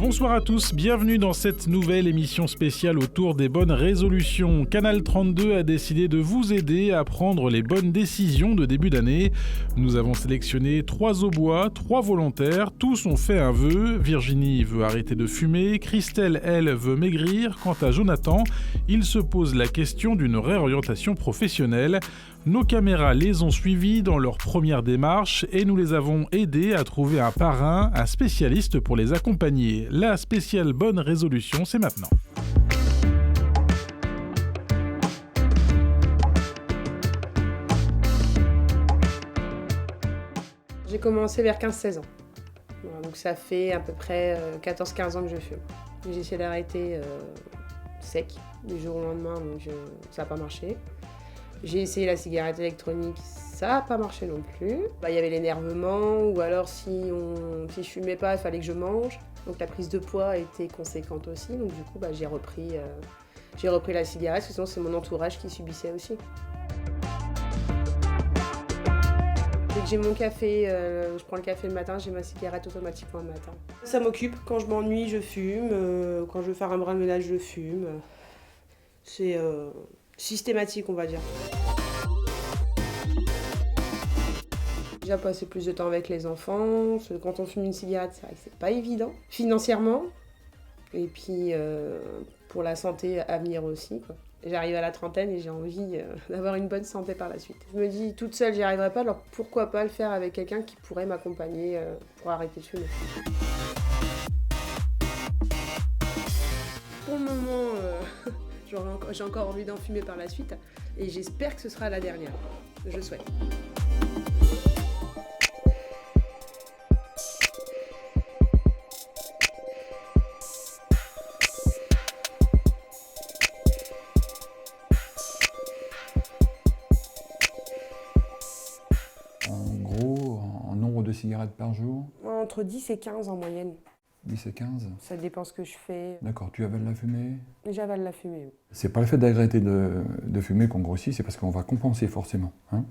Bonsoir à tous, bienvenue dans cette nouvelle émission spéciale autour des bonnes résolutions. Canal 32 a décidé de vous aider à prendre les bonnes décisions de début d'année. Nous avons sélectionné 3 au bois, 3 volontaires, tous ont fait un vœu. Virginie veut arrêter de fumer, Christelle, elle, veut maigrir. Quant à Jonathan, il se pose la question d'une réorientation professionnelle. Nos caméras les ont suivis dans leur première démarche et nous les avons aidés à trouver un parrain, un spécialiste pour les accompagner. La spéciale bonne résolution, c'est maintenant. J'ai commencé vers 15-16 ans. Voilà, donc ça fait à peu près 14-15 ans que je fume. J'ai essayé d'arrêter sec du jour au lendemain, donc ça n'a pas marché. J'ai essayé la cigarette électronique, ça n'a pas marché non plus. Il y avait l'énervement, ou alors si je fumais pas, il fallait que je mange. Donc la prise de poids était conséquente aussi, donc du coup j'ai repris la cigarette, parce que sinon c'est mon entourage qui subissait aussi. Dès que j'ai mon café, je prends le café le matin, j'ai ma cigarette automatiquement le matin. Ça m'occupe, quand je m'ennuie, je fume, quand je veux faire un brin de ménage, je fume. C'est systématique, on va dire. Déjà passer plus de temps avec les enfants, parce que quand on fume une cigarette, c'est vrai que c'est pas évident. Financièrement, et puis pour la santé à venir aussi, quoi. J'arrive à la trentaine et j'ai envie d'avoir une bonne santé par la suite. Je me dis, toute seule, j'y arriverai pas, alors pourquoi pas le faire avec quelqu'un qui pourrait m'accompagner pour arrêter de fumer. Pour le moment, j'ai encore envie d'en fumer par la suite et j'espère que ce sera la dernière. Je souhaite. Cigarettes par jour? Entre 10 et 15 en moyenne. 10 et 15? Ça dépend ce que je fais. D'accord, tu avales la fumée? J'avale la fumée. C'est pas le fait d'arrêter de fumer qu'on grossit, c'est parce qu'on va compenser forcément. Hein.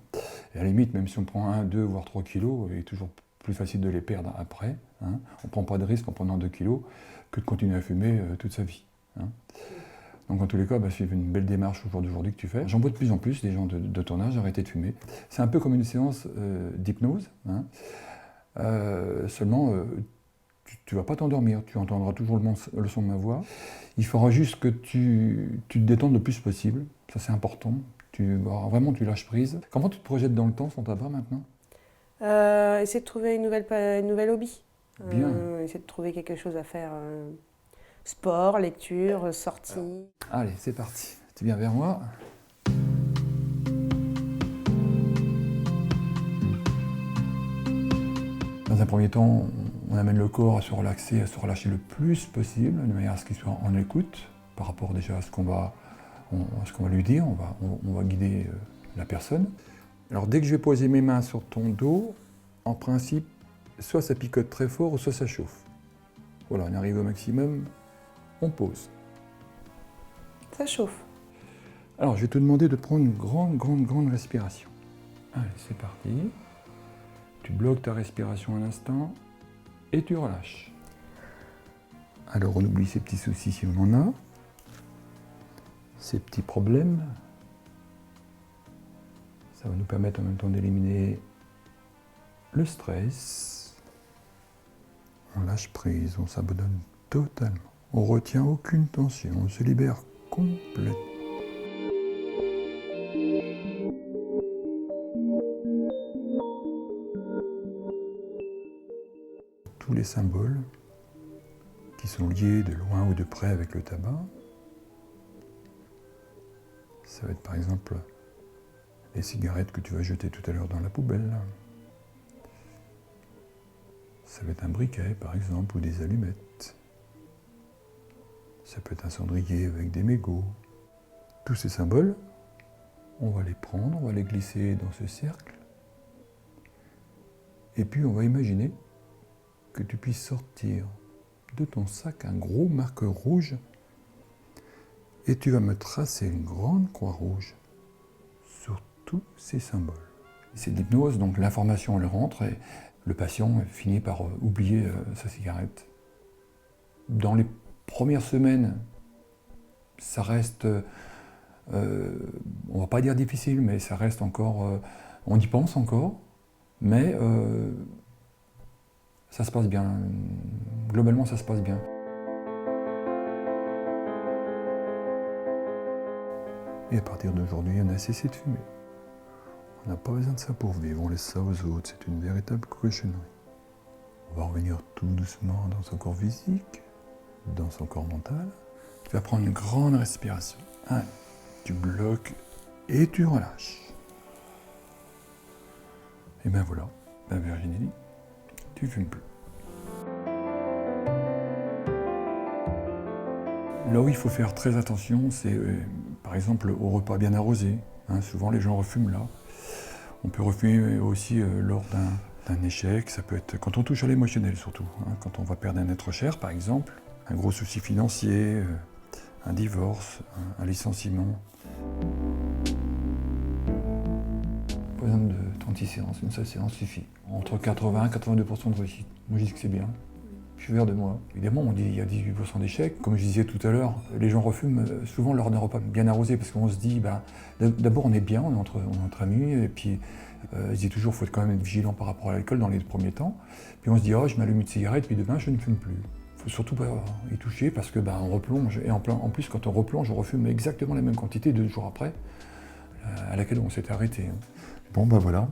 Et à la limite, même si on prend 1, 2, voire 3 kilos, il est toujours plus facile de les perdre après. Hein. On prend pas de risque en prenant 2 kilos que de continuer à fumer toute sa vie. Hein. Donc en tous les cas, c'est une belle démarche au jour d'aujourd'hui que tu fais. J'en vois de plus en plus des gens de ton âge arrêter de fumer. C'est un peu comme une séance d'hypnose. Hein. Seulement, tu ne vas pas t'endormir, tu entendras toujours le son de ma voix. Il faudra juste que tu te détendes le plus possible, ça c'est important. Tu lâches prise. Comment tu te projettes dans le temps sans tabac maintenant? Essayer de trouver une nouvelle hobby. Bien. Essayer de trouver quelque chose à faire. Sport, lecture, sortie. Allez, c'est parti. Tu viens vers moi. Dans un premier temps, on amène le corps à se relaxer, à se relâcher le plus possible, de manière à ce qu'il soit en écoute par rapport déjà à ce qu'on va lui dire. On va guider la personne. Alors dès que je vais poser mes mains sur ton dos, en principe, soit ça picote très fort ou soit ça chauffe. Voilà, on arrive au maximum, on pose. Ça chauffe. Alors je vais te demander de prendre une grande respiration. Allez, c'est parti. Tu bloques ta respiration un instant et tu relâches. Alors on oublie ces petits soucis si on en a, ces petits problèmes. Ça va nous permettre en même temps d'éliminer le stress. On lâche prise, on s'abandonne totalement. On retient aucune tension, on se libère complètement. Tous les symboles qui sont liés de loin ou de près avec le tabac. Ça va être par exemple les cigarettes que tu vas jeter tout à l'heure dans la poubelle. Ça va être un briquet par exemple ou des allumettes. Ça peut être un cendrier avec des mégots. Tous ces symboles, on va les prendre, on va les glisser dans ce cercle. Et puis on va imaginer que tu puisses sortir de ton sac un gros marqueur rouge et tu vas me tracer une grande croix rouge sur tous ces symboles. C'est de l'hypnose, donc l'information elle rentre et le patient finit par oublier sa cigarette. Dans les premières semaines, ça reste, on va pas dire difficile, mais ça reste encore, on y pense encore, mais ça se passe bien. Globalement, ça se passe bien. Et à partir d'aujourd'hui, on a cessé de fumer. On n'a pas besoin de ça pour vivre, on laisse ça aux autres, c'est une véritable cochonnerie. On va revenir tout doucement dans son corps physique, dans son corps mental. Tu vas prendre une grande respiration. Allez, tu bloques et tu relâches. Et ben voilà, la Virginie, tu fumes plus. Là où il faut faire très attention, c'est par exemple au repas bien arrosé. Souvent les gens refument là. On peut refumer aussi lors d'un échec, ça peut être quand on touche à l'émotionnel surtout, quand on va perdre un être cher par exemple, un gros souci financier, un divorce, un licenciement. Pas besoin de 36 séances, une seule séance suffit. Entre 80 et 82% de réussite. Moi je dis que c'est bien. Je suis fier de moi. Évidemment, on dit qu'il y a 18% d'échecs. Comme je disais tout à l'heure, les gens refument souvent lors d'un repas bien arrosé parce qu'on se dit, d'abord on est bien, on est entre amis, et puis je dis toujours, il faut quand même être vigilant par rapport à l'alcool dans les premiers temps. Puis on se dit, oh, je m'allume une cigarette, puis demain je ne fume plus. Il ne faut surtout pas y toucher parce que on replonge. Et en plus, quand on replonge, on refume exactement la même quantité 2 jours après à laquelle on s'était arrêté. Bon, voilà.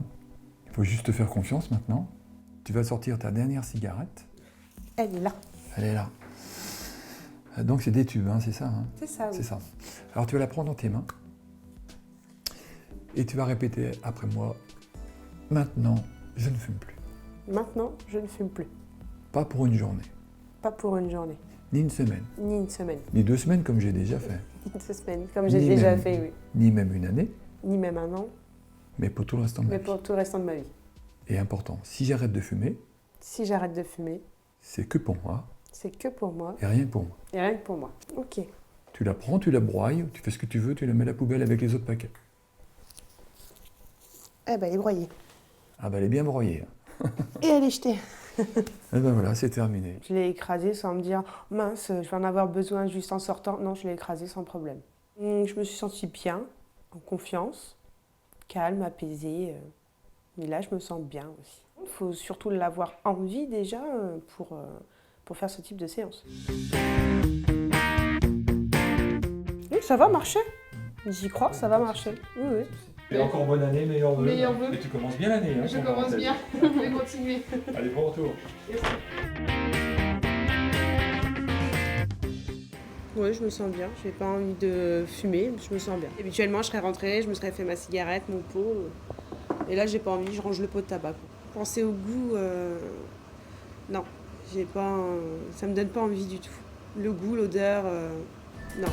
Il faut juste te faire confiance maintenant. Tu vas sortir ta dernière cigarette. Elle est là. Elle est là. Donc c'est des tubes, c'est ça C'est ça, oui. C'est ça. Alors tu vas la prendre dans tes mains et tu vas répéter après moi, maintenant, je ne fume plus. Maintenant, je ne fume plus. Pas pour une journée, Pas pour une journée, ni une semaine, ni une semaine, ni 2 semaines comme j'ai déjà fait, ni 2 semaines, comme j'ai déjà fait, oui. ni même une année, Ni même un an, mais pour tout le restant de ma mais vie. pour tout le restant de ma vie. Et important, si j'arrête de fumer, Si j'arrête de fumer, c'est que pour moi c'est que pour moi et rien que pour moi. et rien que pour moi. Ok. Tu la prends, tu la broyes, tu fais ce que tu veux, tu la mets à la poubelle avec les autres paquets. Eh ben, elle est broyée. Ah elle est bien broyée. Et elle est jetée. Et voilà, c'est terminé. Je l'ai écrasée sans me dire, mince, je vais en avoir besoin juste en sortant. Non, je l'ai écrasée sans problème. Je me suis sentie bien, en confiance, calme, apaisée. Mais là, je me sens bien aussi. Il faut surtout l'avoir envie déjà pour faire ce type de séance. Oui, ça va marcher. J'y crois, ça va marcher. Oui, oui. Et encore bonne année, meilleurs vœux. Meilleurs vœux. Et tu commences bien l'année. Je commence bien, je vais continuer. Allez, bon retour. Oui, je me sens bien. J'ai pas envie de fumer, je me sens bien. Habituellement, je serais rentrée, je me serais fait ma cigarette, mon pot. Et là, j'ai pas envie, je range le pot de tabac. Penser au goût, non, j'ai pas, ça me donne pas envie du tout. Le goût, l'odeur, non.